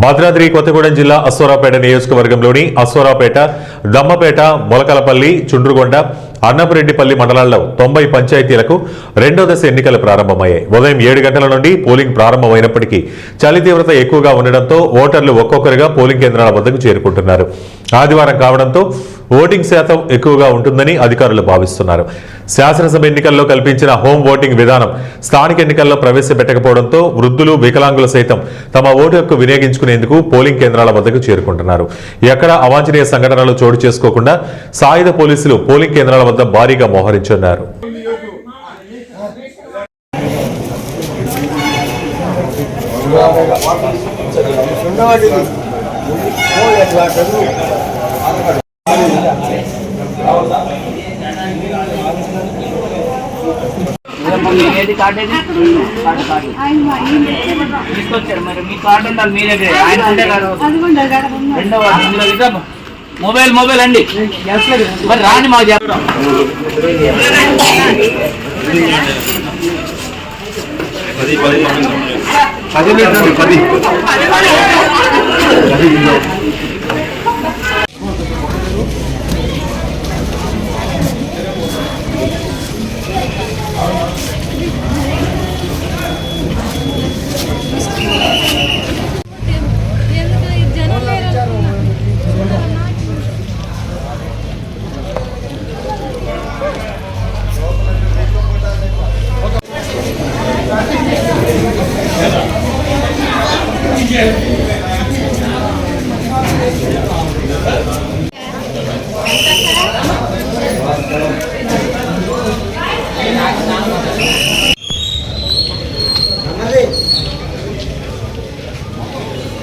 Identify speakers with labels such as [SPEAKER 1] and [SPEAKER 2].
[SPEAKER 1] భద్రాద్రి కొత్తగూడెం జిల్లా అశ్వారావుపేట నియోజకవర్గంలోని అశ్వారావుపేట, దమ్మపేట, మొలకలపల్లి, చుండ్రుగొండ, అన్నపురెడ్డిపల్లి మండలాల్లో 90 పంచాయతీలకు రెండో దశ ఎన్నికలు ప్రారంభమయ్యాయి. ఉదయం 7 గంటల నుండి పోలింగ్ ప్రారంభమైనప్పటికీ చలి తీవ్రత ఎక్కువగా ఉండడంతో ఓటర్లు ఒక్కొక్కరుగా పోలింగ్ కేంద్రాల వద్దకు చేరుకుంటున్నారు. ఆదివారం కావడంతో ఓటింగ్ శాతం ఎక్కువగా ఉంటుందని అధికారులు భావిస్తున్నారు. శాసనసభ ఎన్నికల్లో కల్పించిన హోం ఓటింగ్ విధానం స్థానిక ఎన్నికల్లో ప్రవేశపెట్టకపోవడంతో వృద్ధులు, వికలాంగులు సైతం తమ ఓటు హక్కు వినియోగించుకునేందుకు పోలింగ్ కేంద్రాల వద్దకు చేరుకుంటున్నారు. ఎక్కడా అవాంఛనీయ సంఘటనలు చోటు చేసుకోకుండా సాయుధ పోలీసులు పోలింగ్ కేంద్రాల వద్ద భారీగా మోహరించున్నారు.
[SPEAKER 2] తీసుకొచ్చారు మరి మీ కార్డు ఉండాలి మీ దగ్గర. ఆయన ఉంటే రెండవ మొబైల్ అండి మరి రాని మాకు చెప్పడం.